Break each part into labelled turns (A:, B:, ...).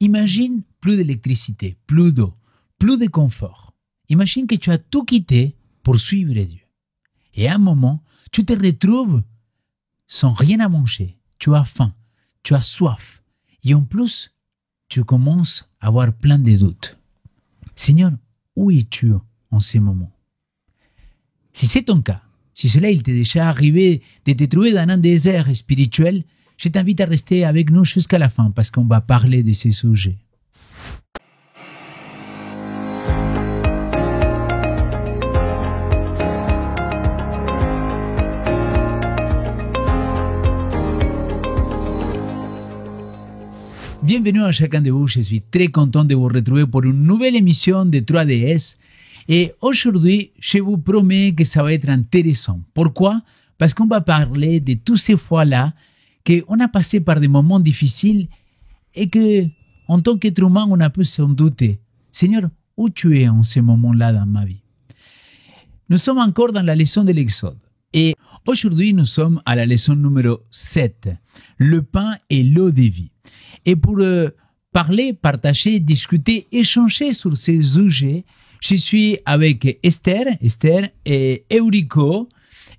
A: Imagine plus d'électricité, plus d'eau, plus de confort. Imagine que tu as tout quitté pour suivre Dieu. Et à un moment, tu te retrouves sans rien à manger. Tu as faim, tu as soif. Et en plus, tu commences à avoir plein de doutes. Seigneur, où es-tu en ces moments? Si c'est ton cas, si cela il t'est déjà arrivé de te trouver dans un désert spirituel, je t'invite à rester avec nous jusqu'à la fin parce qu'on va parler de ces sujets. Bienvenue à chacun de vous, je suis très content de vous retrouver pour une nouvelle émission de 3DS. Et aujourd'hui, je vous promets que ça va être intéressant. Pourquoi? Parce qu'on va parler de toutes ces fois-là qu'on a passé par des moments difficiles et que, en tant qu'être humain, on a pu s'en douter. Seigneur, où tu es en ces moments-là dans ma vie? Nous sommes encore dans la leçon de l'Exode. Et aujourd'hui, nous sommes à la leçon numéro 7, le pain et l'eau de vie. Et pour parler, partager, discuter, échanger sur ces sujets, je suis avec Esther et Eurico.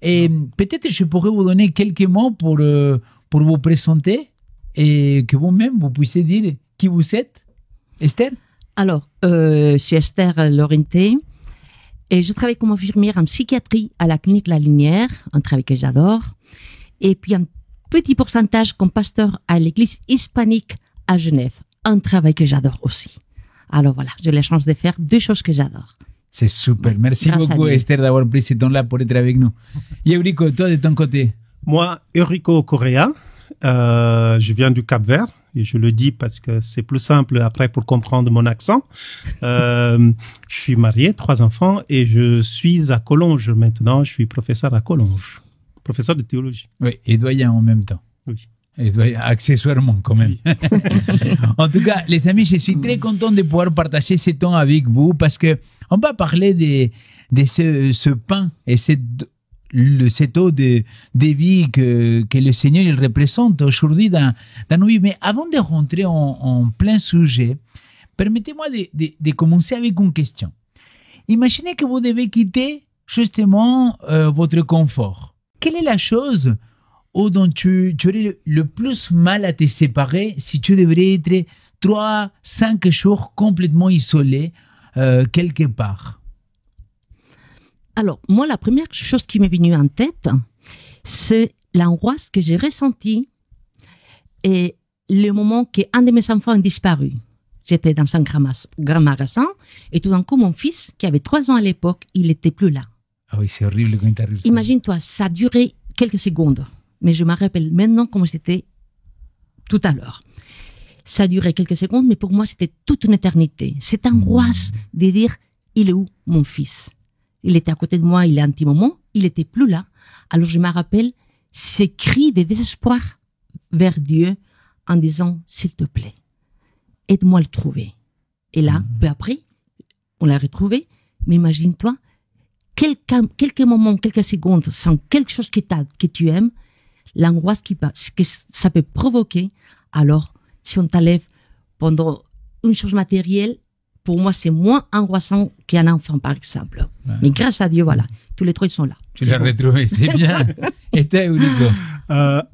A: Et peut-être je pourrais vous donner quelques mots pour vous présenter et que vous-même, vous puissiez dire qui vous êtes. Esther?
B: Alors, je suis Esther Laurenté et je travaille comme infirmière en psychiatrie à la clinique La Linière, un travail que j'adore. Et puis un petit pourcentage comme pasteur à l'église hispanique à Genève, un travail que j'adore aussi. Alors voilà, j'ai la chance de faire deux choses que j'adore.
A: C'est super. Merci beaucoup Esther d'avoir pris ce temps-là pour être avec nous. Et Eurico, toi de ton côté?
C: Moi, Eurico Correa, je viens du Cap-Vert. Et je le dis parce que c'est plus simple après pour comprendre mon accent. Je suis marié, 3 enfants et je suis à Collonges maintenant. Je suis professeur à Collonges. Professeur de théologie.
A: Oui, et doyen en même temps.
C: Oui.
A: Et doyen accessoirement quand même. Oui. En tout cas, les amis, je suis très content de pouvoir partager ce temps avec vous parce que on va parler de ce pain et cette eau de vie que le Seigneur il représente aujourd'hui dans nos vies. Mais avant de rentrer en plein sujet, permettez-moi de commencer avec une question. Imaginez que vous devez quitter justement votre confort. Quelle est la chose dont tu aurais le plus mal à te séparer si tu devrais être 3-5 jours complètement isolé quelque part?
B: Alors, moi, la première chose qui m'est venue en tête, c'est l'angoisse que j'ai ressentie et le moment qu'un de mes enfants a disparu. J'étais dans un grand magasin et tout d'un coup, mon fils, qui avait 3 ans à l'époque, il n'était plus là.
A: Ah oui, c'est horrible quand il arrive ça.
B: Imagine-toi, ça a duré quelques secondes, mais je me rappelle maintenant comme c'était tout à l'heure. Ça a duré quelques secondes, mais pour moi, c'était toute une éternité. Cette angoisse de dire, il est où mon fils? Il était à côté de moi, il est un petit moment, il n'était plus là. Alors je me rappelle ces cris de désespoir vers Dieu en disant, s'il te plaît, aide-moi à le trouver. Et là, peu après, on l'a retrouvé, mais imagine-toi, quelques moments, quelques secondes, sans quelque chose que tu aimes, l'angoisse que ça peut provoquer. Alors, si on t'enlève pendant une chose matérielle, pour moi, c'est moins angoissant qu'un enfant, par exemple. Ouais. Mais grâce à Dieu, voilà, tous les 3 sont là.
A: Tu l'as retrouvé, c'est bien. Et toi, Eurico?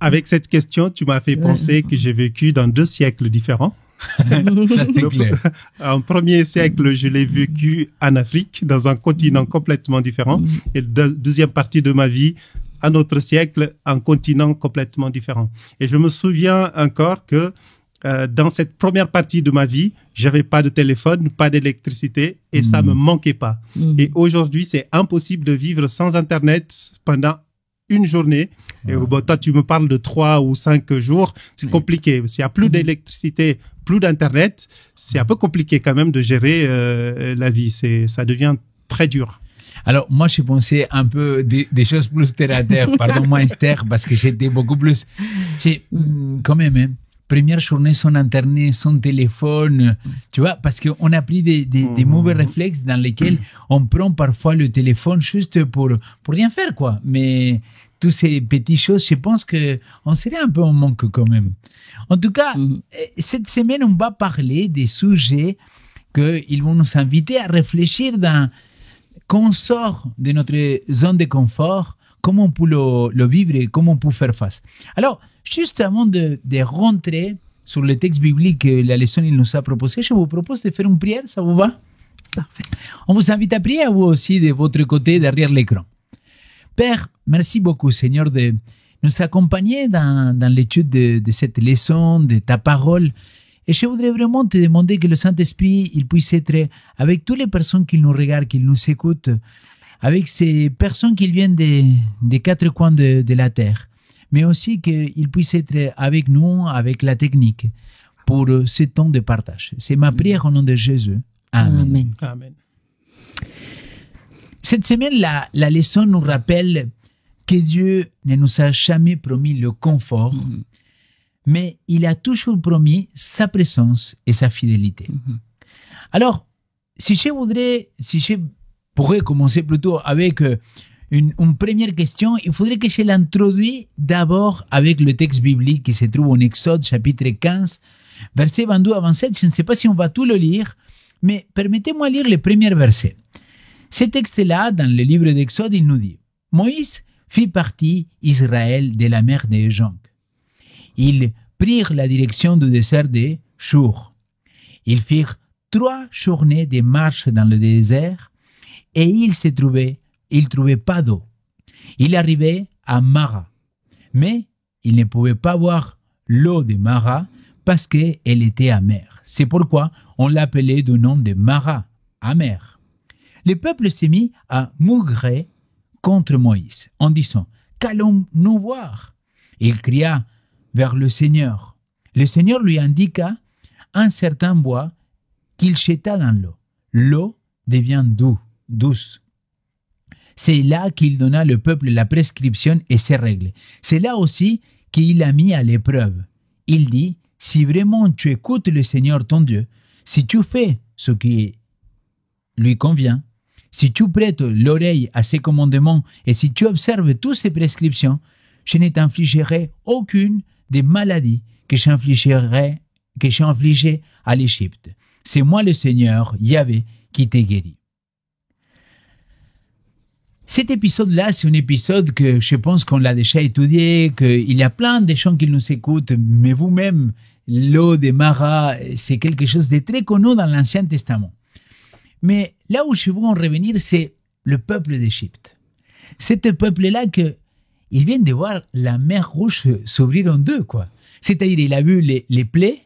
C: Avec cette question, tu m'as fait penser que j'ai vécu dans 2 siècles différents.
A: Ça, c'est clair.
C: En premier siècle, je l'ai vécu en Afrique, dans un continent complètement différent. Et la deuxième partie de ma vie, un autre siècle, un continent complètement différent. Et je me souviens encore que dans cette première partie de ma vie, j'avais pas de téléphone, pas d'électricité et ça me manquait pas. Et aujourd'hui, c'est impossible de vivre sans Internet pendant une journée. Et bon, toi, tu me parles de 3 ou 5 jours. C'est compliqué. S'il y a plus d'électricité, plus d'Internet, c'est un peu compliqué quand même de gérer la vie. Ça devient très dur.
A: Alors, moi, j'ai pensé un peu des choses plus terre à terre. Pardon-moi, Esther, parce que j'étais beaucoup plus... Quand même, hein. Première journée sans Internet, sans téléphone, tu vois, parce qu'on a pris des mauvais réflexes dans lesquels on prend parfois le téléphone juste pour rien faire, quoi. Mais toutes ces petites choses, je pense qu'on serait un peu en manque quand même. En tout cas, cette semaine, on va parler des sujets qu'ils vont nous inviter à réfléchir quand on sort de notre zone de confort, comment on peut le vivre et comment on peut faire face. Alors, juste avant de rentrer sur le texte biblique que la leçon il nous a proposé, je vous propose de faire une prière, ça vous va?
B: Parfait.
A: On vous invite à prier, à vous aussi, de votre côté, derrière l'écran. Père, merci beaucoup, Seigneur, de nous accompagner dans l'étude de cette leçon, de ta parole. Et je voudrais vraiment te demander que le Saint-Esprit il puisse être avec toutes les personnes qui nous regardent, qui nous écoutent, avec ces personnes qui viennent des quatre coins de la terre, mais aussi qu'il puisse être avec nous, avec la technique, pour ce temps de partage. C'est ma prière au nom de Jésus. Amen.
C: Amen.
A: Cette semaine, la leçon nous rappelle que Dieu ne nous a jamais promis le confort, mais il a toujours promis sa présence et sa fidélité. Alors, si je pourrais commencer plutôt avec une première question, il faudrait que je l'introduise d'abord avec le texte biblique qui se trouve en Exode chapitre 15, versets 22 à 27. Je ne sais pas si on va tout le lire, mais permettez-moi de lire le premier verset. Ce texte-là, dans le livre d'Exode, il nous dit « Moïse fit partie Israël de la mer des Jonques. Ils prirent la direction du désert de Chour. Ils firent 3 journées de marche dans le désert et ils trouvaient pas d'eau. Ils arrivaient à Mara, mais ils ne pouvaient pas boire l'eau de Mara parce qu'elle était amère. C'est pourquoi on l'appelait du nom de Mara, amère. Le peuple s'est mis à maugréer contre Moïse en disant « Qu'allons-nous boire ?» Il cria vers le Seigneur. Le Seigneur lui indiqua un certain bois qu'il jeta dans l'eau. L'eau devient douce. C'est là qu'il donna au peuple la prescription et ses règles. C'est là aussi qu'il l'a mis à l'épreuve. Il dit « Si vraiment tu écoutes le Seigneur ton Dieu, si tu fais ce qui lui convient, si tu prêtes l'oreille à ses commandements et si tu observes toutes ses prescriptions, je ne t'infligerai aucune des maladies que j'ai infligées à l'Égypte. C'est moi le Seigneur, Yahvé, qui t'ai guéri. » Cet épisode-là, c'est un épisode que je pense qu'on l'a déjà étudié, qu'il y a plein de gens qui nous écoutent, mais vous-même, l'eau de Mara, c'est quelque chose de très connu dans l'Ancien Testament. Mais là où je veux en revenir, c'est le peuple d'Égypte. C'est ce peuple-là il vient de voir la mer Rouge s'ouvrir en deux, quoi. C'est-à-dire, il a vu les plaies,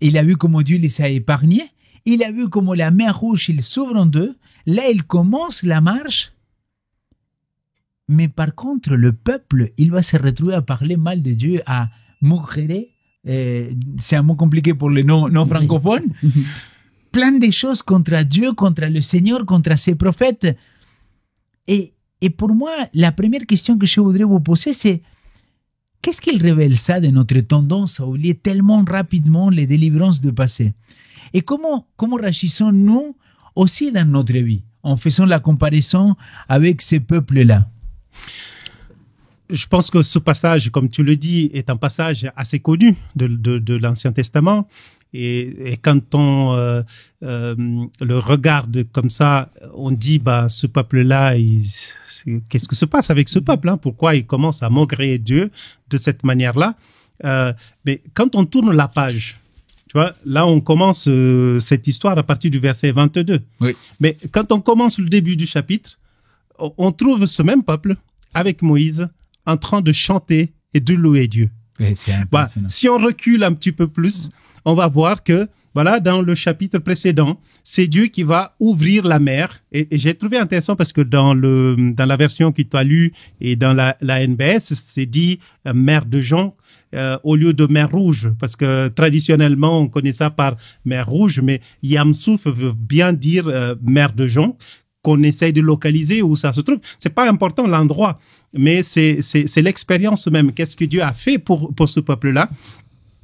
A: il a vu comment Dieu les a épargnés, il a vu comment la mer Rouge s'ouvre en deux. Là, il commence la marche. Mais par contre, le peuple, il va se retrouver à parler mal de Dieu, à maugréer. C'est un mot compliqué pour les non francophones. Plein de choses contre Dieu, contre le Seigneur, contre ses prophètes. Et pour moi, la première question que je voudrais vous poser, c'est qu'est-ce qu'il révèle ça de notre tendance à oublier tellement rapidement les délivrances du passé? Et comment réagissons-nous aussi dans notre vie en faisant la comparaison avec ces peuples-là?
C: Je pense que ce passage, comme tu le dis, est un passage assez connu de l'Ancien Testament. Et quand on le regarde comme ça, on dit, ce peuple-là, qu'est-ce que se passe avec ce peuple, hein? Pourquoi il commence à maugréer Dieu de cette manière-là? Mais quand on tourne la page, tu vois, là, on commence cette histoire à partir du verset 22.
A: Oui. Mais
C: quand on commence le début du chapitre, on trouve ce même peuple avec Moïse en train de chanter et de louer Dieu.
A: Oui, c'est impressionnant.
C: Si on recule un petit peu plus, on va voir que, dans le chapitre précédent, c'est Dieu qui va ouvrir la mer. Et j'ai trouvé intéressant parce que dans la version que tu as lue et dans la NBS, c'est dit mer de joncs au lieu de mer rouge. Parce que traditionnellement, on connaît ça par mer rouge, mais Yamsouf veut bien dire mer de joncs, qu'on essaye de localiser où ça se trouve. C'est pas important l'endroit, mais c'est l'expérience même. Qu'est-ce que Dieu a fait pour ce peuple-là,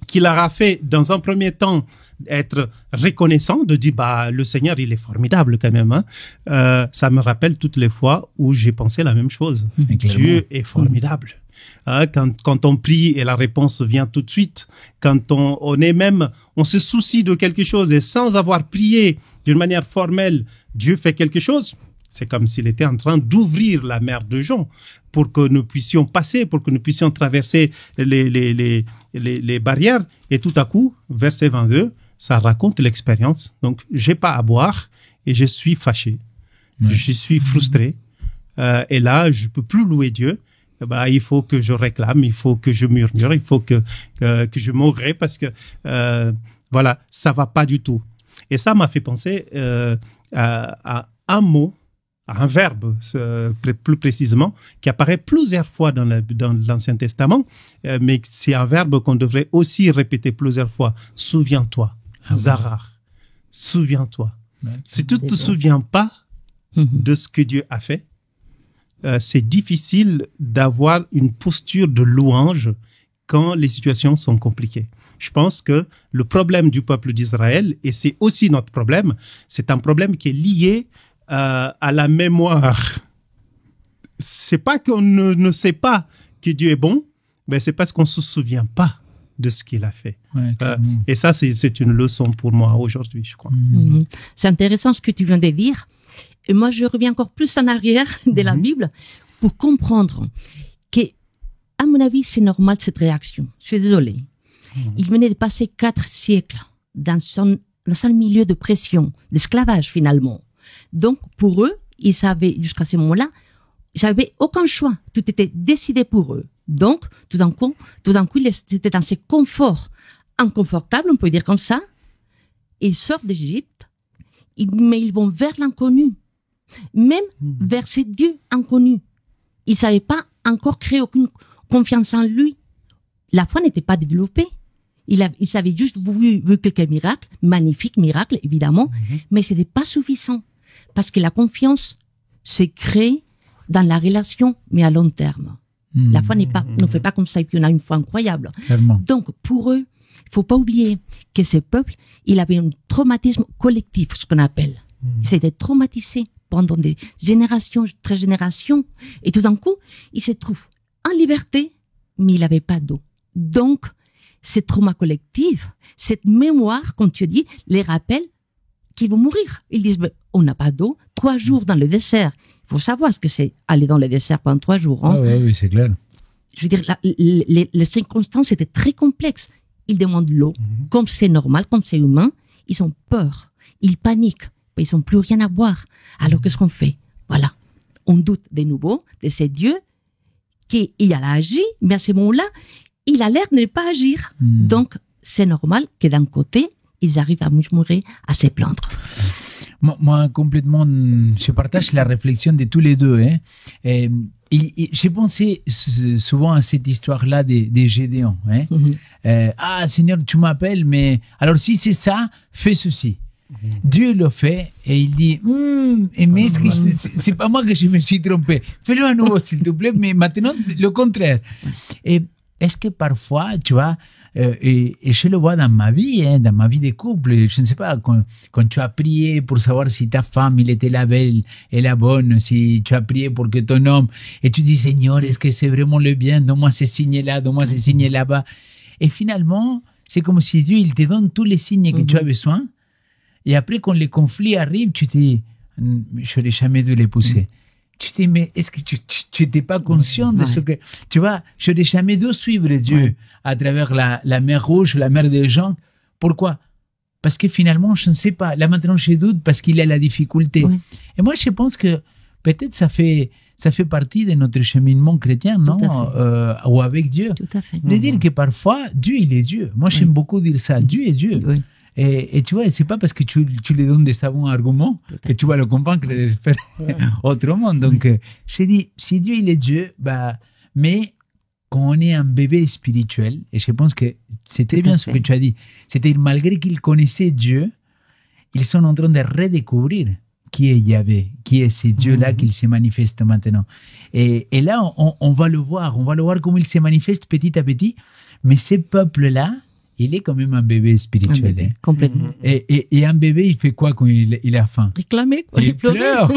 C: qu'il leur a fait dans un premier temps être reconnaissant, de dire le Seigneur il est formidable quand même. Hein. Ça me rappelle toutes les fois où j'ai pensé la même chose. Dieu est formidable. Hein, quand on prie et la réponse vient tout de suite, quand on se soucie de quelque chose et sans avoir prié d'une manière formelle, Dieu fait quelque chose, c'est comme s'il était en train d'ouvrir la mer de Jon pour que nous puissions passer, pour que nous puissions traverser les barrières. Et tout à coup, verset 22, ça raconte l'expérience. Donc, j'ai pas à boire et je suis fâché. Ouais. Je suis frustré. Et là, je peux plus louer Dieu. Il faut que je réclame, il faut que je murmure, il faut que je maugre parce que, voilà, ça va pas du tout. Et ça m'a fait penser à un mot, à un verbe, plus précisément, qui apparaît plusieurs fois dans l'Ancien Testament, mais c'est un verbe qu'on devrait aussi répéter plusieurs fois. Souviens-toi, Zarar, souviens-toi. Ouais, si tu ne te souviens pas de ce que Dieu a fait, c'est difficile d'avoir une posture de louange quand les situations sont compliquées. Je pense que le problème du peuple d'Israël, et c'est aussi notre problème, c'est un problème qui est lié à la mémoire. C'est pas qu'on ne sait pas que Dieu est bon, mais c'est parce qu'on se souvient pas de ce qu'il a fait. Ouais, et ça, c'est une leçon pour moi aujourd'hui, je crois.
B: Mmh. C'est intéressant ce que tu viens de dire. Et moi, je reviens encore plus en arrière de la Bible pour comprendre que, à mon avis, c'est normal cette réaction. Je suis désolée. Il venait de passer 4 siècles dans un milieu de pression, d'esclavage finalement. Donc, pour eux, ils savaient, jusqu'à ce moment-là, ils n'avaient aucun choix. Tout était décidé pour eux. Donc, tout d'un coup, ils étaient dans ce confort inconfortable, on peut dire comme ça. Ils sortent d'Égypte, mais ils vont vers l'inconnu. Même vers ces dieux inconnus. Ils ne savaient pas encore créer aucune confiance en lui. La foi n'était pas développée. Ils avaient juste vu quelques miracles, magnifiques miracles, évidemment, mais ce n'était pas suffisant. Parce que la confiance se crée dans la relation, mais à long terme. La foi ne fait pas comme ça, et puis on a une foi incroyable.
A: Clairement.
B: Donc, pour eux, il ne faut pas oublier que ce peuple, il avait un traumatisme collectif, ce qu'on appelle. Il s'était traumatisé pendant des générations, très générations, et tout d'un coup, il se trouve en liberté, mais il n'avait pas d'eau. Donc, ce trauma collectif, cette mémoire, comme tu dis, les rappelle qu'ils vont mourir. Ils disent, on n'a pas d'eau, 3 jours dans le désert. Il faut savoir ce que c'est aller dans le désert pendant 3 jours. Hein.
A: Oui, c'est clair.
B: Je veux dire, les circonstances étaient très complexes. Ils demandent l'eau, comme c'est normal, comme c'est humain. Ils ont peur, ils paniquent, mais ils n'ont plus rien à boire. Alors qu'est-ce qu'on fait? Voilà, on doute de nouveau de ces dieux qui a agi, mais à ce moment-là, il a l'air de ne pas agir. Donc, c'est normal que d'un côté, ils arrivent à murmurer, à se plaindre.
A: Moi, complètement, je partage la réflexion de tous les deux. Hein. Et j'ai pensé souvent à cette histoire-là des Gédéons. Hein. Seigneur, tu m'appelles, mais alors si c'est ça, fais ceci. Dieu le fait et il dit mais c'est pas moi que je me suis trompé. Fais-le à nouveau, s'il te plaît, mais maintenant, le contraire. Et est-ce que parfois, tu vois, et je le vois dans ma vie de couple, je ne sais pas, quand tu as prié pour savoir si ta femme, il était la belle et la bonne, si tu as prié pour que ton homme, et tu dis, Seigneur, est-ce que c'est vraiment le bien, donne-moi ces signes-là, donne-moi ces signes là-bas. Et finalement, c'est comme si Dieu, il te donne tous les signes que tu as besoin, et après, quand les conflits arrivent, tu te dis, je n'aurais jamais dû les pousser. Tu te dis, mais est-ce que tu n'étais pas conscient de ce que... Tu vois, je n'ai jamais dû suivre Dieu à travers la mer Rouge, la mer des gens. Pourquoi? Parce que finalement, je ne sais pas. Là, maintenant, je doute parce qu'il y a la difficulté. Et moi, je pense que peut-être ça fait partie de notre cheminement chrétien, non? Ou avec Dieu.
B: Tout à fait.
A: De dire que parfois, Dieu, il est Dieu. Moi, j'aime beaucoup dire ça. Dieu est Dieu. Oui. Et tu vois, c'est pas parce que tu lui donnes des savants arguments que tu vas le convaincre de faire autrement. Donc, je dis, si Dieu, il est Dieu, mais quand on est un bébé spirituel, et je pense que c'est très bien ce que tu as dit, c'est-à-dire malgré qu'ils connaissaient Dieu, ils sont en train de redécouvrir qui est Yahvé, qui est ce Dieu-là qu'il se manifeste maintenant. Et là, on va le voir comment il se manifeste petit à petit, mais ces peuples-là, il est quand même un bébé spirituel.
B: Un bébé,
A: hein.
B: complètement.
A: Et un bébé, il fait quoi quand il a faim?
B: Réclamer, quoi.
A: Il pleure.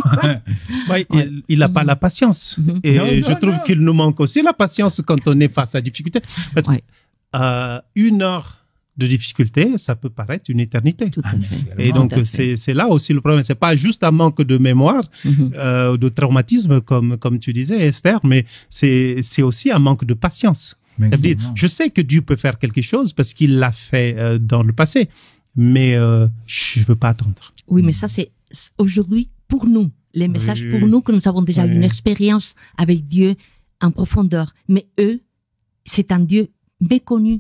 C: Ouais, il n'a pas la patience. Et
A: Non,
C: je trouve qu'il nous manque aussi la patience quand on est face à la difficulté. Parce que,
B: Ouais.
C: 1 heure de difficulté, ça peut paraître une éternité.
B: Tout à fait.
C: Et donc,
B: Tout à fait.
C: c'est là aussi le problème. C'est pas juste un manque de mémoire, de traumatisme, comme tu disais, Esther, mais c'est aussi un manque de patience. C'est-à-dire, je sais que Dieu peut faire quelque chose parce qu'il l'a fait dans le passé, mais je veux pas attendre.
B: Oui, mais ça, c'est aujourd'hui pour nous. Les messages
C: Oui.
B: pour nous que nous avons déjà
C: Oui.
B: une expérience avec Dieu en profondeur. Mais eux, c'est un Dieu méconnu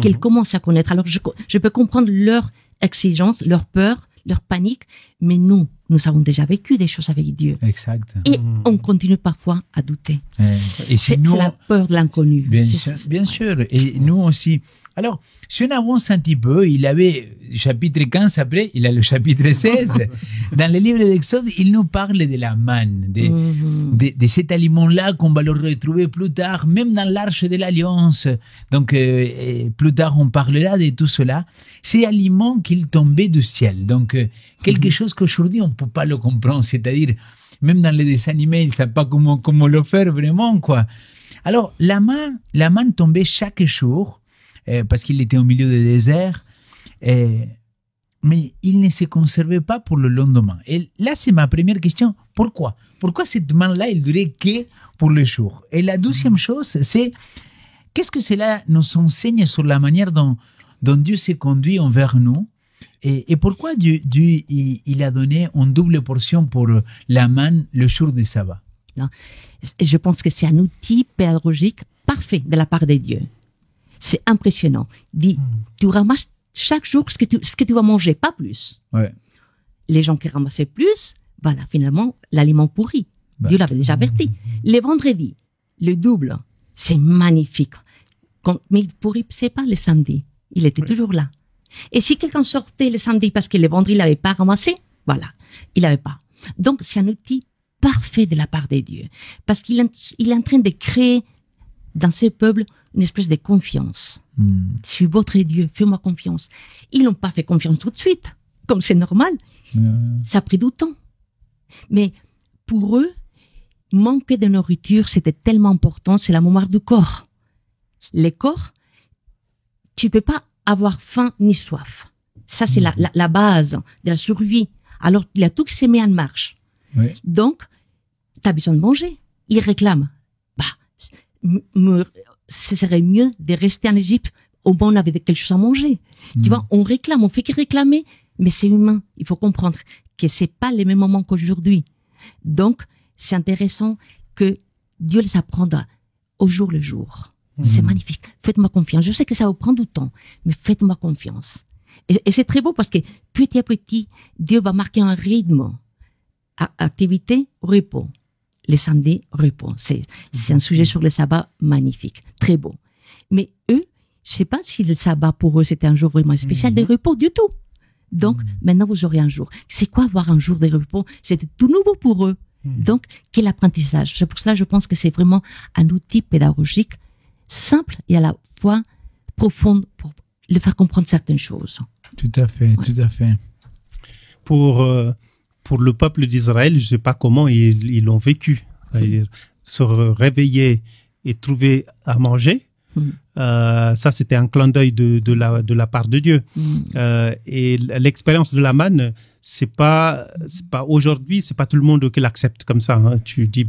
B: qu'ils commencent à connaître. Alors, je peux comprendre leur exigence, leur peur, leur panique, mais nous avons déjà vécu des choses avec Dieu.
A: Exact.
B: Et on continue parfois à douter.
A: Et si
B: C'est
A: nous,
B: la peur de l'inconnu.
A: bien sûr. Et nous aussi. Alors, si on avance un petit peu, il avait chapitre 15, après, il a le chapitre 16. Dans le livre d'Exode, il nous parle de la manne, de cet aliment-là qu'on va le retrouver plus tard, même dans l'Arche de l'Alliance. Donc, plus tard, on parlera de tout cela. Ces aliments qu'il tombait du ciel. Donc, quelque chose qu'aujourd'hui, on ne peut pas le comprendre. C'est-à-dire, même dans les dessins animés, ils ne savent pas comment le faire vraiment, quoi. Alors, la manne tombait chaque jour, parce qu'il était au milieu du désert, mais il ne se conservait pas pour le lendemain. Et là, c'est ma première question. Pourquoi? Pourquoi cette manne-là, elle durait que pour le jour? Et la deuxième chose, c'est qu'est-ce que cela nous enseigne sur la manière dont Dieu s'est conduit envers nous? Et pourquoi Dieu il a donné une double portion pour la manne le jour du sabbat?
B: Non. Je pense que c'est un outil pédagogique parfait de la part de Dieu. C'est impressionnant. Dit, tu ramasses chaque jour ce que tu vas manger, pas plus.
A: Ouais.
B: Les gens qui ramassaient plus, voilà, finalement, l'aliment pourri. Dieu l'avait déjà averti. Les vendredis, le double, c'est magnifique. Mais il ne pourrissait pas le samedi. Il était toujours là. Et si quelqu'un sortait le samedi parce que le vendredi, il n'avait pas ramassé, voilà, il n'avait pas. Donc, c'est un outil parfait de la part de Dieu. Parce qu'il est en train de créer dans ce peuple une espèce de confiance. Sur votre Dieu, fais-moi confiance. Ils n'ont pas fait confiance tout de suite, comme c'est normal. Ça a pris du temps. Mais pour eux, manquer de nourriture, c'était tellement important, c'est la mémoire du corps. Le corps, tu peux pas avoir faim ni soif. Ça, c'est la base de la survie. Alors, il y a tout qui se met en marche.
A: Oui.
B: Donc, tu as besoin de manger. Ils réclament. Ce serait mieux de rester en Égypte au moins on avait quelque chose à manger. Tu vois, on réclame, on fait que réclamer, mais c'est humain. Il faut comprendre que c'est pas les mêmes moments qu'aujourd'hui. Donc, c'est intéressant que Dieu les apprenne au jour le jour. C'est magnifique. Faites-moi confiance. Je sais que ça va prendre du temps, mais faites-moi confiance. Et c'est très beau parce que petit à petit, Dieu va marquer un rythme. Activité, repos. Les samedis, repos. C'est un sujet sur le sabbat magnifique. Très beau. Mais eux, je sais pas si le sabbat pour eux c'était un jour vraiment spécial de repos du tout. Donc, maintenant vous aurez un jour. C'est quoi avoir un jour de repos? C'était tout nouveau pour eux. Donc, quel apprentissage. C'est pour cela je pense que c'est vraiment un outil pédagogique simple et à la fois profonde pour le faire comprendre certaines choses.
A: Tout à fait, tout à fait.
C: Pour le peuple d'Israël, je ne sais pas comment ils l'ont vécu. C'est-à-dire se réveiller et trouver à manger. Ça, c'était un clin d'œil de la part de Dieu. Et l'expérience de la manne, c'est pas aujourd'hui, c'est pas tout le monde qui l'accepte comme ça. Hein. Tu dis,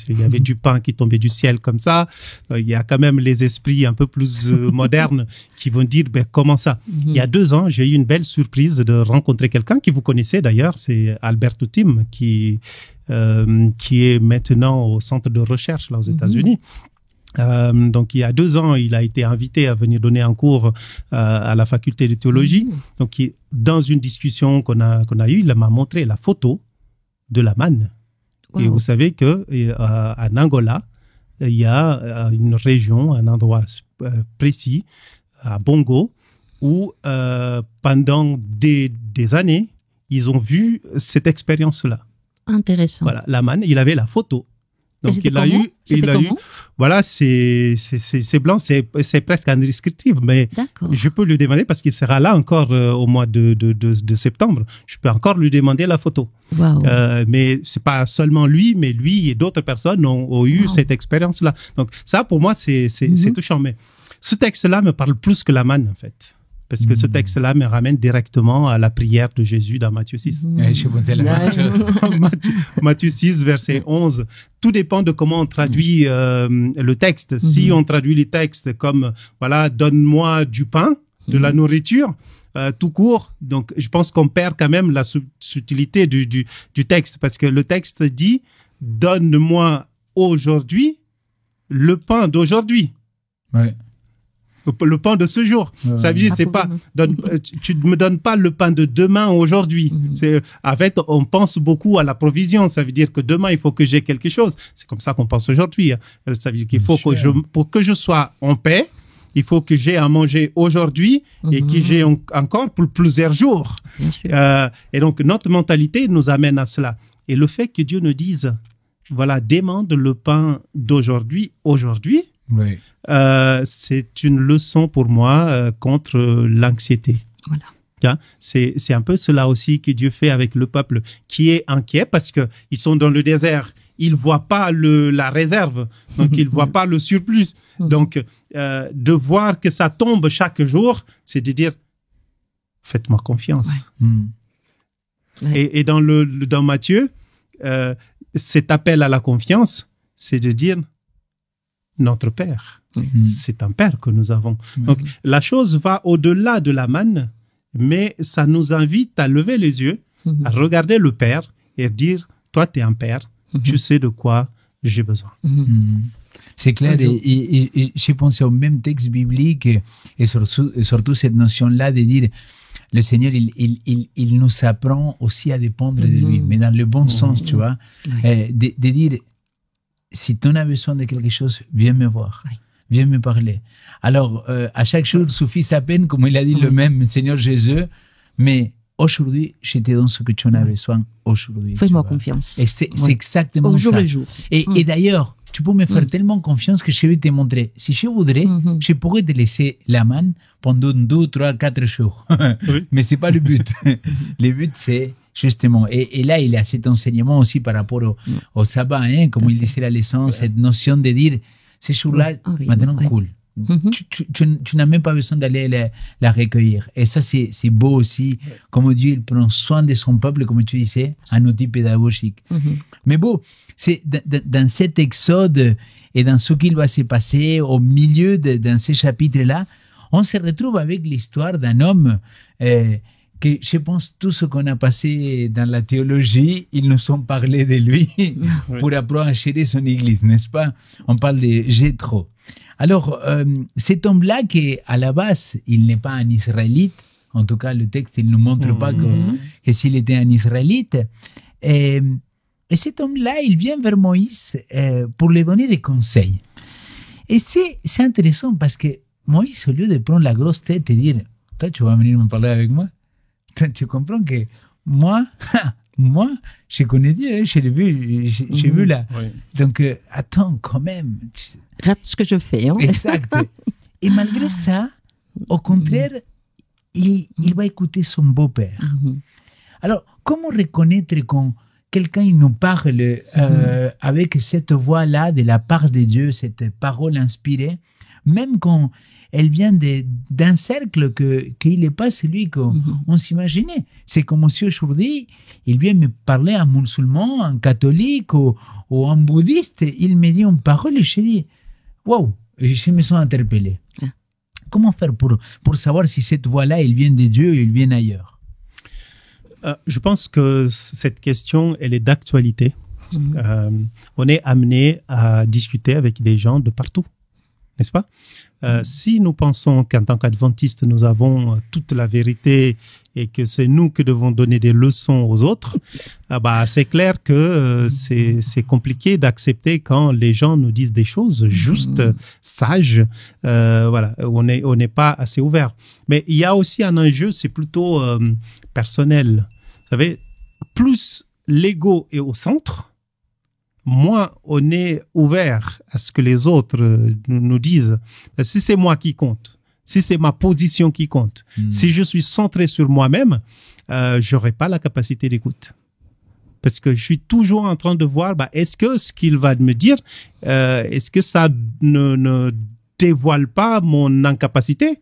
C: il y avait du pain qui tombait du ciel comme ça. Il y a quand même les esprits un peu plus modernes qui vont dire, comment ça? Il y a 2 ans, j'ai eu une belle surprise de rencontrer quelqu'un qui vous connaissez d'ailleurs, c'est Alberto Tim, qui est maintenant au centre de recherche là aux États-Unis. Donc, il y a 2 ans, il a été invité à venir donner un cours à la faculté de théologie. Donc, dans une discussion qu'on a eue, il m'a montré la photo de la manne. Wow. Et vous savez que en Angola, il y a une région, un endroit précis, à Bongo, où pendant des années, ils ont vu cette expérience-là.
B: Intéressant.
C: Voilà, la manne, il avait la photo. Donc il a eu, voilà, c'est blanc, c'est presque indescriptible, mais je peux lui demander parce qu'il sera là encore au mois de septembre. Je peux encore lui demander la photo.
B: Wow.
C: Mais c'est pas seulement lui, mais lui et d'autres personnes ont eu cette expérience-là. Donc ça, pour moi, c'est touchant. Mais ce texte-là me parle plus que la manne, en fait. Parce que ce texte-là me ramène directement à la prière de Jésus dans Matthieu 6.
A: Je pensais la même chose.
C: Matthieu 6, verset 11. Tout dépend de comment on traduit le texte. Si on traduit les textes comme, voilà, donne-moi du pain, de la nourriture, tout court. Donc, je pense qu'on perd quand même la subtilité du texte. Parce que le texte dit, donne-moi aujourd'hui le pain d'aujourd'hui.
A: Ouais.
C: Le pain de ce jour. Ouais. Ça veut dire, c'est pas, tu me donnes pas le pain de demain aujourd'hui. En fait, on pense beaucoup à la provision. Ça veut dire que demain, il faut que j'ai quelque chose. C'est comme ça qu'on pense aujourd'hui. Ça veut dire qu'il faut pour que je sois en paix, il faut que j'ai à manger aujourd'hui et que j'ai encore pour plusieurs jours. Et donc, notre mentalité nous amène à cela. Et le fait que Dieu nous dise, voilà, demande le pain d'aujourd'hui, aujourd'hui,
A: oui.
C: C'est une leçon pour moi contre l'anxiété.
B: Voilà.
C: C'est un peu cela aussi que Dieu fait avec le peuple qui est inquiet parce que ils sont dans le désert. Ils voient pas la réserve, donc ils voient pas le surplus. Donc de voir que ça tombe chaque jour, c'est de dire faites-moi confiance.
B: Ouais.
C: Et dans Matthieu, cet appel à la confiance, c'est de dire notre Père. C'est un Père que nous avons. Donc, la chose va au-delà de la manne, mais ça nous invite à lever les yeux, à regarder le Père et dire, toi, tu es un Père, tu sais de quoi j'ai besoin.
A: C'est clair, et j'ai pensé au même texte biblique et surtout cette notion-là de dire, le Seigneur, il nous apprend aussi à dépendre de lui, mais dans le bon sens, tu vois, de dire, si tu as besoin de quelque chose, viens me voir, viens me parler. Alors, à chaque jour suffit sa peine, comme il a dit le même Seigneur Jésus, mais aujourd'hui, je te donne ce que tu en as besoin aujourd'hui.
B: Fais-moi confiance.
A: Et c'est exactement
B: au jour
A: ça.
B: Le jour.
A: Et d'ailleurs, tu peux me faire tellement confiance que je vais te montrer. Si je voudrais, je pourrais te laisser la main pendant 2, 3, 4 jours. Mais c'est pas le but. Le but, c'est justement, et là, il y a cet enseignement aussi par rapport au sabbat, hein, comme il disait la leçon, cette notion de dire, ces jours-là, maintenant, cool. Tu n'as même pas besoin d'aller la recueillir. Et ça, c'est beau aussi, comme Dieu, il prend soin de son peuple, comme tu disais, un outil pédagogique. Mais bon, c'est dans cet exode et dans ce qu'il va se passer au milieu dans ces chapitres-là, on se retrouve avec l'histoire d'un homme que je pense tout ce qu'on a passé dans la théologie, ils nous ont parlé de lui pour apprendre à gérer son église, n'est-ce pas? On parle de Jéthro. Alors, cet homme-là, qui à la base, il n'est pas un Israélite, en tout cas, le texte, il ne nous montre pas que s'il était un Israélite, et cet homme-là, il vient vers Moïse pour lui donner des conseils. Et c'est intéressant parce que Moïse, au lieu de prendre la grosse tête et dire, toi, tu vas venir me parler avec moi, tu comprends que moi, je connais Dieu, je l'ai vu, j'ai vu là. Donc, attends, quand même.
B: Regarde ce que je fais. Hein?
A: Exact. Et malgré ça, au contraire, il va écouter son beau-père. Alors, comment reconnaître quand quelqu'un nous parle avec cette voix-là de la part de Dieu, cette parole inspirée, même quand elle vient d'un cercle qu'il n'est pas celui qu'on s'imaginait. C'est comme si aujourd'hui, il vient me parler un musulman, un catholique ou un bouddhiste. Il me dit une parole et je dis, wow, je me sens interpellé. Comment faire pour savoir si cette voix-là, elle vient de Dieu ou elle vient ailleurs?
C: Je pense que cette question, elle est d'actualité. On est amené à discuter avec des gens de partout, n'est-ce pas? Si nous pensons qu'en tant qu'adventistes, nous avons toute la vérité et que c'est nous qui devons donner des leçons aux autres, c'est clair que c'est compliqué d'accepter quand les gens nous disent des choses justes, sages. Voilà, on n'est pas assez ouvert. Mais il y a aussi un enjeu, c'est plutôt personnel. Vous savez, plus l'ego est au centre, moins on est ouvert à ce que les autres nous disent, si c'est moi qui compte, si c'est ma position qui compte, si je suis centré sur moi-même, j'aurai pas la capacité d'écoute. Parce que je suis toujours en train de voir, est-ce que ce qu'il va me dire, est-ce que ça ne dévoile pas mon incapacité?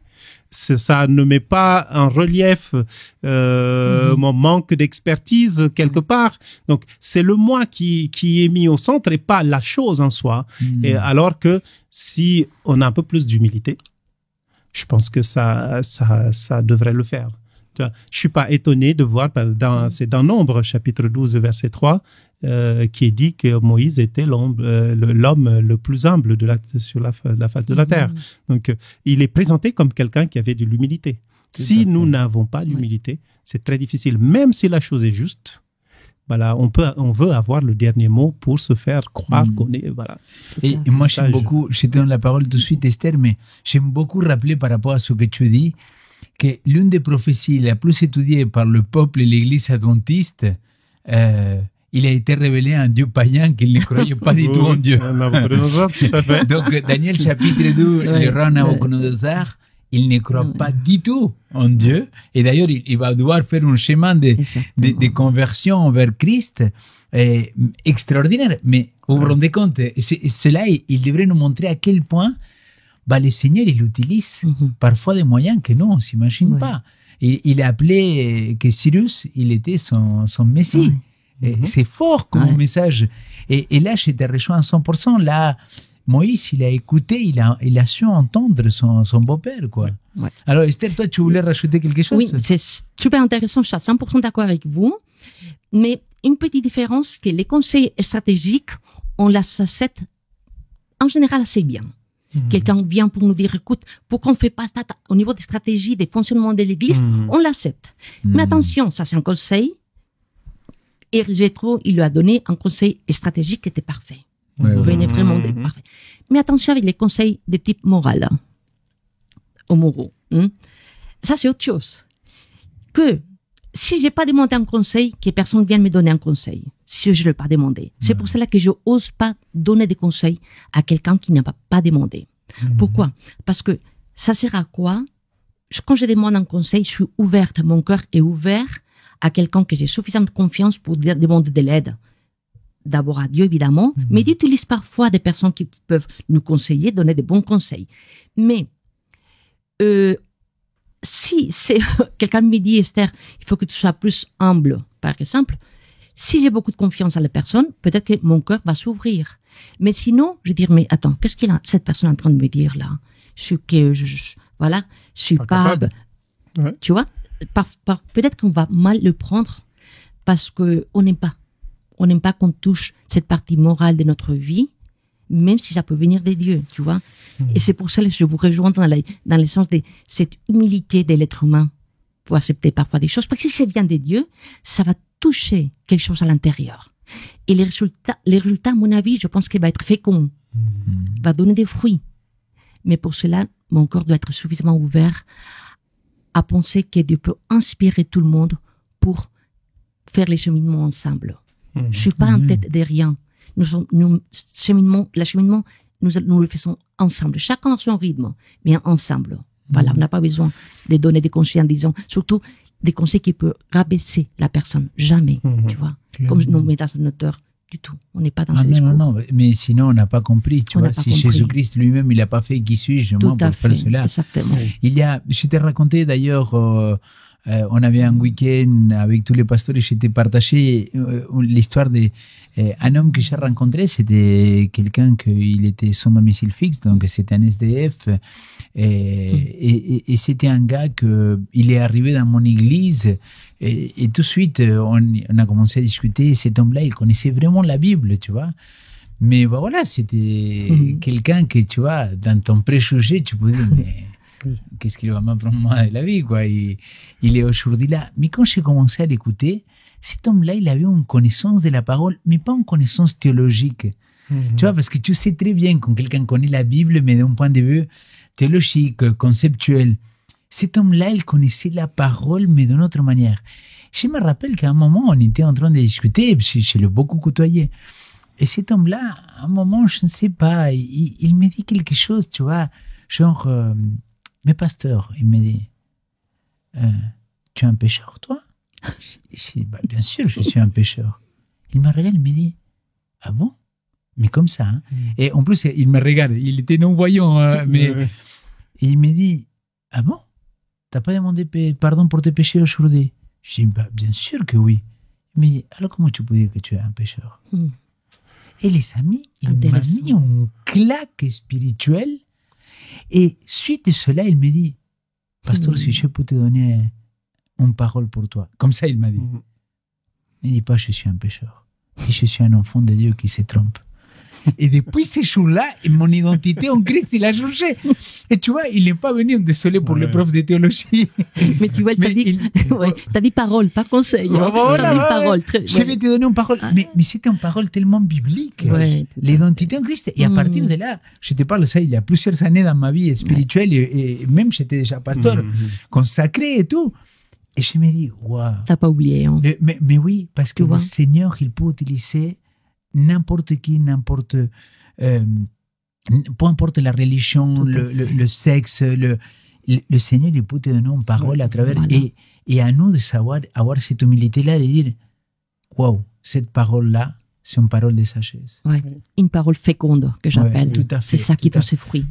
C: Ça ne met pas en relief mon manque d'expertise quelque part. Donc, c'est le moi qui est mis au centre et pas la chose en soi. Et alors que si on a un peu plus d'humilité, je pense que ça devrait le faire. Je suis pas étonné de voir, c'est dans Nombre, chapitre 12, verset 3, qui est dit que Moïse était l'homme le plus humble sur la face de la terre. Donc, il est présenté comme quelqu'un qui avait de l'humilité. Si nous n'avons pas d'humilité, c'est très difficile. Même si la chose est juste, voilà, on veut avoir le dernier mot pour se faire croire qu'on est, voilà.
A: Et moi, j'aime beaucoup, je te donne la parole tout de suite, Esther, mais j'aime beaucoup rappeler par rapport à ce que tu dis, que l'une des prophéties la plus étudiée par le peuple et l'Église adventiste, il a été révélé à un Dieu païen qui ne croyait pas du tout en Dieu. Donc, Daniel chapitre 2, le roi Nabucodonosor, il ne croit pas du tout en Dieu. Et d'ailleurs, il va devoir faire un chemin de conversion vers Christ extraordinaire. Mais vous vous rendez compte, cela, il devrait nous montrer à quel point le Seigneur, il utilise parfois des moyens que nous, on ne s'imagine pas. Et il a appelé que Cyrus, il était son Messie. C'est fort comme message. Et là, je te rejoins à 100%. Là, Moïse, il a écouté, il a su entendre son beau-père, quoi. Alors, Esther, toi, tu voulais rajouter quelque chose?
B: Oui, c'est super intéressant. Je suis à 100% d'accord avec vous. Mais une petite différence, que les conseils stratégiques, on l'accepte en général assez bien. Quelqu'un vient pour nous dire, écoute, pourquoi on ne fait pas ça au niveau des stratégies, des fonctionnements de l'Église, on l'accepte. Mais attention, ça c'est un conseil. Et Jéthro, il lui a donné un conseil stratégique qui était parfait. Venez vraiment d'être parfait. Mais attention avec les conseils de type moral, ou moraux. Ça c'est autre chose. Que si j'ai pas demandé un conseil, que personne vienne me donner un conseil, si je ne l'ai pas demandé. C'est pour cela que je n'ose pas donner des conseils à quelqu'un qui n'a pas demandé. Pourquoi? Parce que ça sert à quoi? Quand je demande un conseil, je suis ouverte, mon cœur est ouvert à quelqu'un que j'ai suffisamment de confiance pour demander de l'aide. D'abord à Dieu, évidemment, mais Dieu utilise parfois des personnes qui peuvent nous conseiller, donner des bons conseils. Mais si c'est quelqu'un me dit, Esther, il faut que tu sois plus humble, par exemple, si j'ai beaucoup de confiance à la personne, peut-être que mon cœur va s'ouvrir. Mais sinon, je vais dire, mais attends, qu'est-ce que cette personne est en train de me dire là? Je suis pas, tu vois, peut-être qu'on va mal le prendre parce que on n'aime pas qu'on touche cette partie morale de notre vie, même si ça peut venir des dieux, tu vois. Et c'est pour ça que je vous rejoins dans le sens de cette humilité de l'être humain pour accepter parfois des choses. Parce que si ça vient des dieux, ça va toucher quelque chose à l'intérieur. Et les résultats, à mon avis, je pense qu'il va être fécond, va donner des fruits. Mais pour cela, mon cœur doit être suffisamment ouvert à penser que Dieu peut inspirer tout le monde pour faire les cheminements ensemble. Je suis pas en tête de rien. L'acheminement, nous le faisons ensemble. Chacun à son rythme, mais ensemble. Voilà, on n'a pas besoin de donner des conseils en disant, surtout des conseils qui peuvent rabaisser la personne. Jamais, tu vois. Comme nous mettons dans notre heure, du tout. On n'est pas dans ce discours.
A: Non, mais sinon, on n'a pas compris, tu vois. Si Jésus-Christ lui-même, il n'a pas fait qui suis-je, moi, pour faire cela.
B: Exactement.
A: Je t'ai raconté d'ailleurs, on avait un week-end avec tous les pasteurs et je t'ai partagé l'histoire d'un homme que j'ai rencontré. C'était quelqu'un qui était sans domicile fixe, donc c'était un SDF. Et c'était un gars il est arrivé dans mon église et tout de suite, on a commencé à discuter. Cet homme-là, il connaissait vraiment la Bible, tu vois. Mais voilà, c'était quelqu'un que, tu vois, dans ton préjugé, tu peux dire, mais qu'est-ce qu'il va m'apprendre moi de la vie, quoi. Il est aujourd'hui là. Mais quand j'ai commencé à l'écouter, cet homme-là, il avait une connaissance de la parole, mais pas une connaissance théologique. Tu vois, parce que tu sais très bien quand quelqu'un connaît la Bible, mais d'un point de vue théologique, conceptuel. Cet homme-là, il connaissait la parole, mais d'une autre manière. Je me rappelle qu'à un moment, on était en train de discuter, je l'ai beaucoup côtoyé. Et cet homme-là, à un moment, je ne sais pas, il me dit quelque chose, tu vois, genre, mais pasteur, il me dit, tu es un pécheur, toi? Je dis, bah, bien sûr, je suis un pécheur. Il me regarde, il me dit, ah bon? Mais comme ça, hein. Et en plus, il me regarde, il était non-voyant, hein, mais et il me dit, ah bon? T'as pas demandé pardon pour tes péchés aujourd'hui? Je dis, bah, bien sûr que oui. Mais alors comment tu peux dire que tu es un pécheur? Et les amis, il m'a mis une claque spirituelle. Et suite de cela, il me dit, pasteur, si je peux te donner une parole pour toi. Comme ça, il m'a dit. Ne dis pas, je suis un pécheur. Et je suis un enfant de Dieu qui se trompe. Et depuis ces jours-là, mon identité en Christ, il a changé. Et tu vois, il n'est pas venu, désolé pour le prof de théologie.
B: Mais tu vois, t'as dit parole, pas conseil.
A: Voilà,
B: dit parole.
A: Je vais te donner une parole. Mais c'était une parole tellement biblique. L'identité en Christ. Et à partir de là, je te parle ça, il y a plusieurs années dans ma vie spirituelle, et même j'étais déjà pasteur, consacré et tout. Et je me dis, waouh.
B: T'as pas oublié, hein.
A: Mais oui, parce que le Seigneur, il peut utiliser n'importe qui, peu importe la religion, le sexe, le Seigneur, il peut te donner une parole à travers. Et à nous de savoir avoir cette humilité-là, de dire, waouh, cette parole-là, c'est une parole de sagesse.
B: Ouais. Une parole féconde, que j'appelle. C'est ça qui donne ses fruits.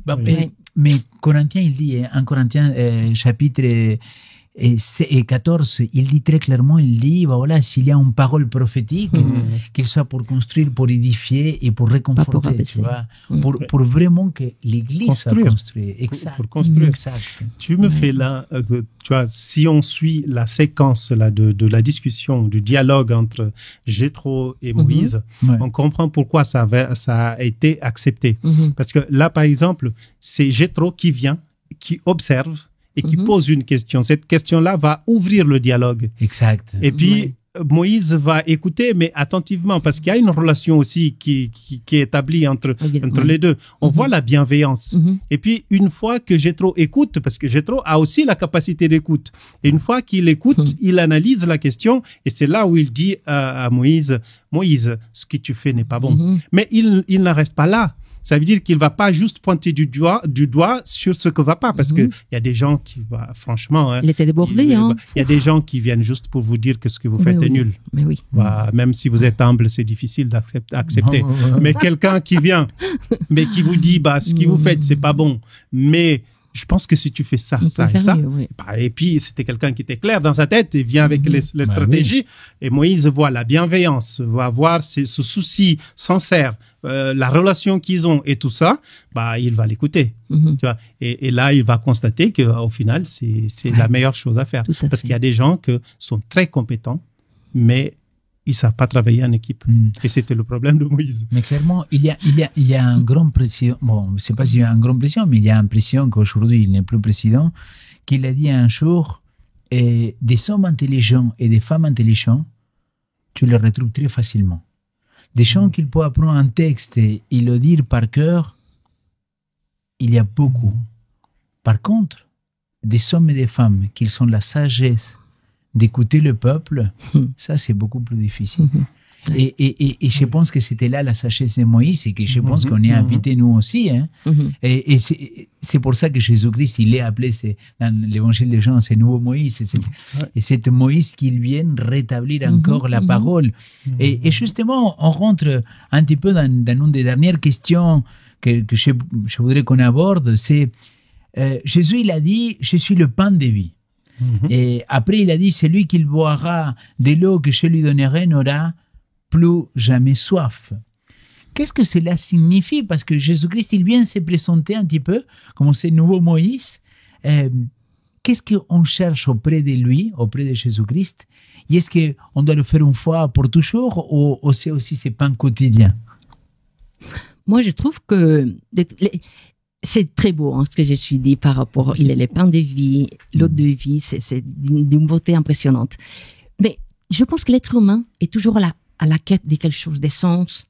A: Mais Corinthiens, il dit, en Corinthiens, chapitre 14, il dit très clairement, il dit, voilà, s'il y a une parole prophétique, qu'il soit pour construire, pour édifier et pour réconforter, tu vois, pour vraiment que l'Église soit construite. Exact.
C: Pour construire.
A: Exact.
C: Tu me fais là, tu vois, si on suit la séquence là, de la discussion, du dialogue entre Jéthro et Moïse, on comprend pourquoi ça a été accepté. Parce que là, par exemple, c'est Jéthro qui vient, qui observe, et qui pose une question. Cette question-là va ouvrir le dialogue.
A: Exact.
C: Et puis, Moïse va écouter, mais attentivement, parce qu'il y a une relation aussi qui est établie entre les deux. On voit la bienveillance. Et puis, une fois que Jéthro écoute, parce que Jéthro a aussi la capacité d'écoute, et une fois qu'il écoute, il analyse la question, et c'est là où il dit à Moïse, Moïse, ce que tu fais n'est pas bon. Mais il n'en reste pas là. Ça veut dire qu'il va pas juste pointer du doigt sur ce que va pas, parce que il y a des gens qui, franchement, hein,
B: il était débordé, il
C: y a des gens qui viennent juste pour vous dire que ce que vous faites est nul.
B: Mais oui.
C: Même si vous êtes humble, c'est difficile d'accepter. Mais quelqu'un qui vient, mais qui vous dit, ce que vous faites, c'est pas bon. Mais je pense que si tu fais ça, ça et ça, et puis c'était quelqu'un qui était clair dans sa tête, il vient avec les stratégies, et Moïse voit la bienveillance, va voir ce souci sincère, la relation qu'ils ont et tout ça, il va l'écouter. Tu vois, et là, il va constater qu'au final, c'est la meilleure chose à faire. Parce qu'il y a des gens qui sont très compétents, mais ils ne savent pas travailler en équipe. Et c'était le problème de Moïse.
A: Mais clairement, il y a un grand président, bon, je ne sais pas s'il y a un grand président, mais il y a un président qu'aujourd'hui, il n'est plus président, qui a dit un jour, des hommes intelligents et des femmes intelligentes, tu les retrouves très facilement. Des gens qui peuvent apprendre un texte et le dire par cœur, il y a beaucoup. Par contre, des hommes et des femmes qui ont la sagesse d'écouter le peuple, ça c'est beaucoup plus difficile. Et je pense que c'était là la sagesse de Moïse, et que je pense qu'on est invité nous aussi. Hein. Et c'est pour ça que Jésus-Christ, il est appelé dans l'évangile de Jean, c'est nouveau Moïse. Et c'est Moïse qui vient rétablir encore la parole. Et justement, on rentre un petit peu dans une des dernières questions que je voudrais qu'on aborde. C'est Jésus, il a dit, je suis le pain de vie. Et après, il a dit, celui qui boira de l'eau que je lui donnerai n'aura plus jamais soif. Qu'est-ce que cela signifie? Parce que Jésus-Christ, il vient se présenter un petit peu comme ce nouveau Moïse. Qu'est-ce qu'on cherche auprès de lui, auprès de Jésus-Christ? Et est-ce qu'on doit le faire une fois pour toujours, ou c'est aussi ce pain quotidien?
B: Moi, je trouve que c'est très beau, ce que je suis dit par rapport, il est le pain de vie, l'eau de vie, c'est d'une beauté impressionnante. Mais je pense que l'être humain est toujours à la quête de quelque chose d'essence,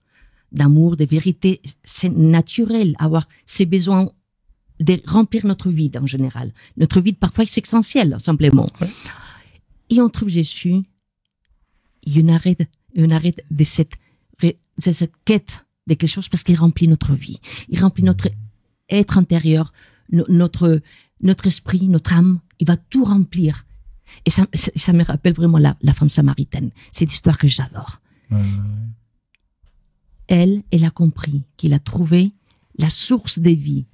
B: d'amour, de vérité. C'est naturel, avoir ces besoins de remplir notre vide en général. Notre vide, parfois, c'est essentiel, simplement. Et on trouve Jésus, il y a un arrêt de cette cette quête de quelque chose parce qu'il remplit notre vie. Il remplit notre être intérieur, notre esprit, notre âme. Il va tout remplir. Et ça me rappelle vraiment la femme samaritaine. Cette histoire que j'adore. Elle a compris qu'il a trouvé la source de vie,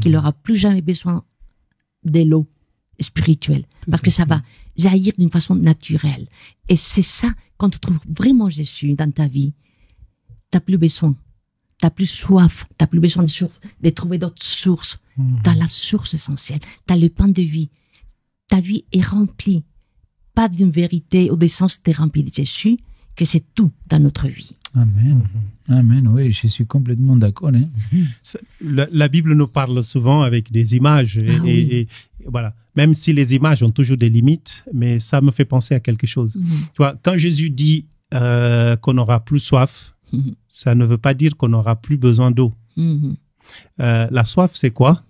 B: qu'il n'aura plus jamais besoin de l'eau spirituelle, parce que ça va jaillir d'une façon naturelle. Et c'est ça, quand tu trouves vraiment Jésus dans ta vie, t'as plus besoin, t'as plus soif, t'as plus besoin de trouver d'autres sources. T'as la source essentielle, t'as le pain de vie. Ta vie est remplie, pas d'une vérité ou d'essence, t'es remplie de Jésus, que c'est tout dans notre vie.
A: Amen. Amen, oui, je suis complètement d'accord. Hein.
C: La Bible nous parle souvent avec des images. Et voilà. Même si les images ont toujours des limites, mais ça me fait penser à quelque chose. Tu vois, quand Jésus dit qu'on n'aura plus soif, ça ne veut pas dire qu'on n'aura plus besoin d'eau. La soif, c'est quoi?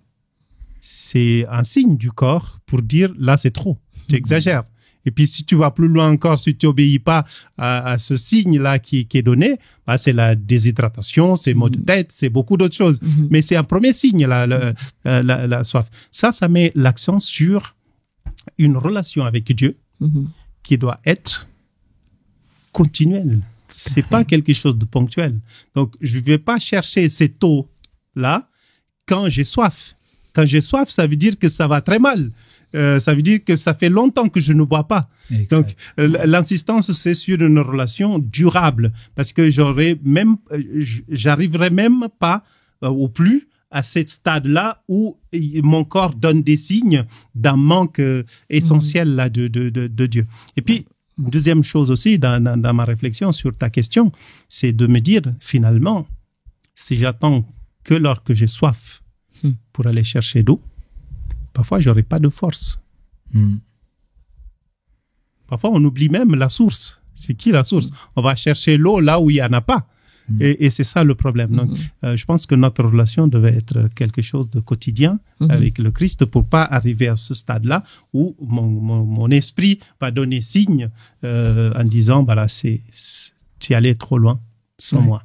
C: C'est un signe du corps pour dire, là, c'est trop. Tu exagères. Et puis, si tu vas plus loin encore, si tu obéis pas à ce signe-là qui est donné, bah, c'est la déshydratation, c'est maux de tête, c'est beaucoup d'autres choses. Mais c'est un premier signe, la soif. Ça met l'accent sur une relation avec Dieu qui doit être continuelle. C'est pas quelque chose de ponctuel. Donc, je vais pas chercher cette eau-là quand j'ai soif. Quand j'ai soif, ça veut dire que ça va très mal. Ça veut dire que ça fait longtemps que je ne bois pas. Exact. Donc, l'insistance, c'est sur une relation durable. Parce que j'arriverai même pas au plus à ce stade-là où mon corps donne des signes d'un manque essentiel là, de Dieu. Et puis, une deuxième chose aussi dans ma réflexion sur ta question, c'est de me dire, finalement, si j'attends que lorsque j'ai soif pour aller chercher d'eau, parfois, j'aurais pas de force. Parfois, on oublie même la source. C'est qui la source? On va chercher l'eau là où il n'y en a pas. Et c'est ça le problème. Donc, je pense que notre relation devait être quelque chose de quotidien avec le Christ pour pas arriver à ce stade-là où mon esprit va donner signe en disant, voilà, tu es allé trop loin sans moi.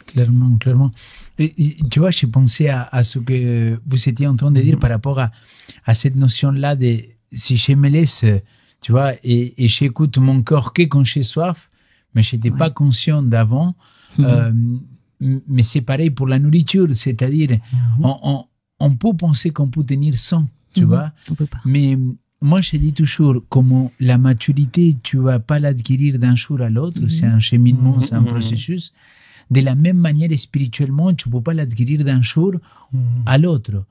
A: Clairement, clairement. Et, tu vois, j'ai pensé à ce que vous étiez en train de dire par rapport à cette notion-là de si je me laisse, tu vois, et j'écoute mon corps que quand j'ai soif, mais je n'étais pas conscient d'avant. Mais c'est pareil pour la nourriture, c'est-à-dire, on peut penser qu'on peut tenir sans, tu vois,
B: on peut pas.
A: Mais moi, je dis toujours, comme la maturité, tu ne vas pas l'adquirir d'un jour à l'autre, c'est un cheminement, c'est un processus. De la même manière, spirituellement, tu ne peux pas l'adquirir d'un jour à l'autre.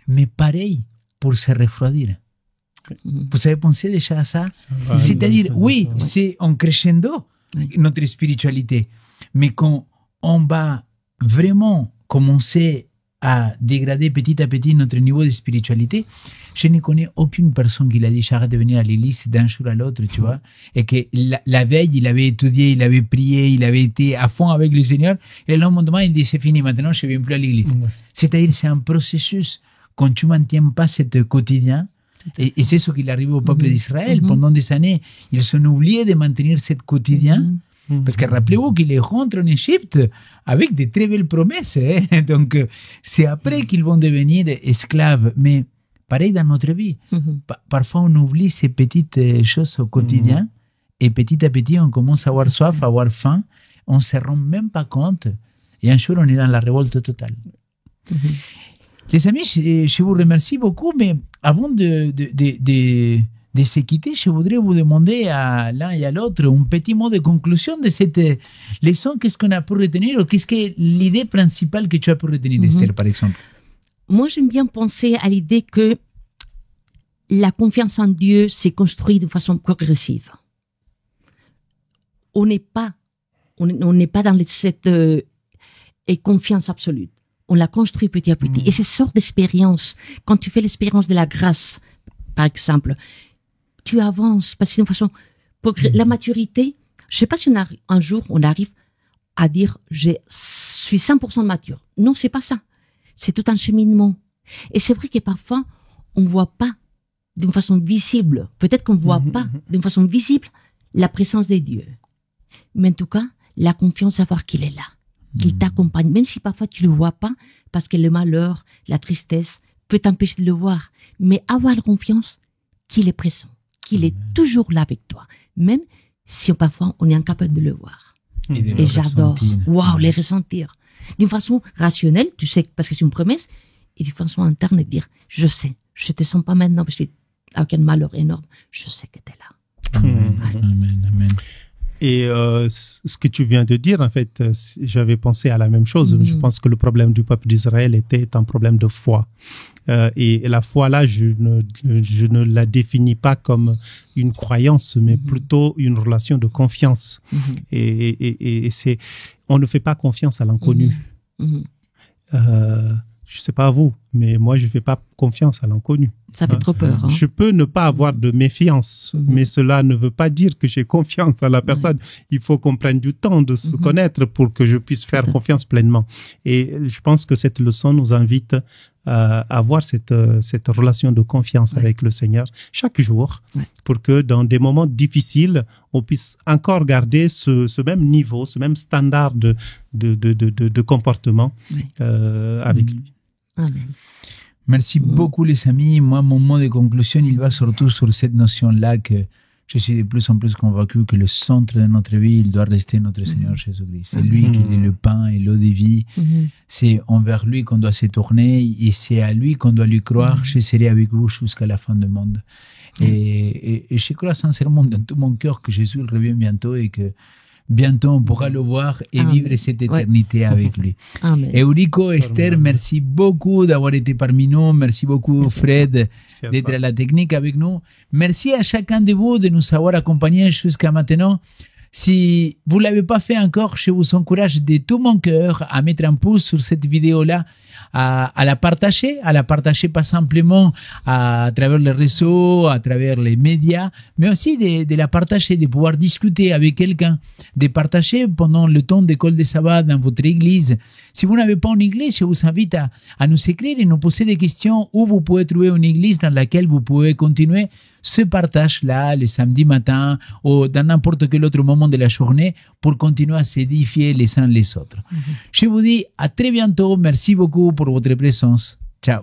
A: Mais pareil pour se refroidir. Vous avez pensé déjà à ça? C'est-à-dire, oui, c'est en crescendo notre spiritualité. Mais quand on va vraiment commencer à dégrader petit à petit notre niveau de spiritualité, je ne connais aucune personne qui l'a dit j'arrête de venir à l'église d'un jour à l'autre, tu vois, et que la veille, il avait étudié, il avait prié, il avait été à fond avec le Seigneur, et le lendemain, il dit c'est fini, maintenant je ne viens plus à l'église. C'est-à-dire, c'est un processus. Quand tu ne maintiens pas ce quotidien, et c'est ce qui arrive au peuple d'Israël, pendant des années, ils ont oublié de maintenir ce quotidien. Parce que rappelez-vous qu'il rentre en Égypte avec de très belles promesses. Donc, c'est après qu'ils vont devenir esclaves. Mais pareil dans notre vie. Parfois, on oublie ces petites choses au quotidien. Et petit à petit, on commence à avoir soif, à avoir faim. On ne se rend même pas compte. Et un jour, on est dans la révolte totale. Les amis, je vous remercie beaucoup. Mais avant de se quitter, je voudrais vous demander à l'un et à l'autre un petit mot de conclusion de cette leçon. Qu'est-ce qu'on a pu retenir ou qu'est-ce que est l'idée principale que tu as pu retenir, Esther, par exemple?
B: Moi, j'aime bien penser à l'idée que la confiance en Dieu s'est construite de façon progressive. On n'est pas dans cette confiance absolue. On la construit petit à petit. Et c'est sorte d'expérience. Quand tu fais l'expérience de la grâce, par exemple, tu avances parce que d'une façon la maturité, je sais pas si un jour on arrive à dire je suis 100% mature. Non, c'est pas ça. C'est tout un cheminement. Et c'est vrai que parfois on voit pas d'une façon visible. Peut-être qu'on voit pas d'une façon visible la présence de Dieu. Mais en tout cas, la confiance, savoir qu'il est là, qu'il t'accompagne, même si parfois tu le vois pas, parce que le malheur, la tristesse peut t'empêcher de le voir. Mais avoir la confiance qu'il est présent, qu'il est toujours là avec toi, même si parfois on est incapable de le voir. Et j'adore. Waouh, les ressentir. D'une façon rationnelle, tu sais, parce que c'est une promesse, et d'une façon interne, et dire, je sais, je te sens pas maintenant, parce que avec un malheur énorme, je sais que tu es là.
A: Amen, amen.
C: Et ce que tu viens de dire, en fait, j'avais pensé à la même chose. Je pense que le problème du peuple d'Israël était un problème de foi. Et la foi, là, je ne la définis pas comme une croyance, mais plutôt une relation de confiance. Et c'est, on ne fait pas confiance à l'inconnu. Je ne sais pas à vous, mais moi, je ne fais pas confiance à l'inconnu.
B: Ça fait trop peur. Hein?
C: Je peux ne pas avoir de méfiance, mais cela ne veut pas dire que j'ai confiance à la personne. Il faut qu'on prenne du temps de se connaître pour que je puisse faire confiance pleinement. Et je pense que cette leçon nous invite à avoir cette relation de confiance avec le Seigneur chaque jour, pour que dans des moments difficiles, on puisse encore garder ce même niveau, ce même standard de comportement avec lui.
B: Amen.
A: Merci beaucoup les amis. Moi, mon mot de conclusion, il va surtout sur cette notion-là que je suis de plus en plus convaincu que le centre de notre vie, il doit rester notre Seigneur Jésus-Christ. C'est lui qui est le pain et l'eau de vie. C'est envers lui qu'on doit se tourner et c'est à lui qu'on doit lui croire. Je serai avec vous jusqu'à la fin du monde. Et je crois sincèrement dans tout mon cœur que Jésus revient bientôt et que bientôt on pourra le voir et vivre cette éternité avec lui.
B: Amen.
A: Eurico, Esther, merci beaucoup d'avoir été parmi nous. Merci beaucoup Fred d'être à la technique avec nous. Merci à chacun de vous de nous avoir accompagnés jusqu'à maintenant. Si vous ne l'avez pas fait encore, je vous encourage de tout mon cœur à mettre un pouce sur cette vidéo-là, à la partager pas simplement à travers les réseaux, à travers les médias, mais aussi de la partager, de pouvoir discuter avec quelqu'un, de partager pendant le temps d'école de sabbat dans votre église. Si vous n'avez pas une église, je vous invite à nous écrire et nous poser des questions où vous pouvez trouver une église dans laquelle vous pouvez continuer ce partage-là le samedi matin ou dans n'importe quel autre moment de la journée pour continuer à s'édifier les uns les autres. Je vous dis à très bientôt. Merci beaucoup pour votre présence. Ciao.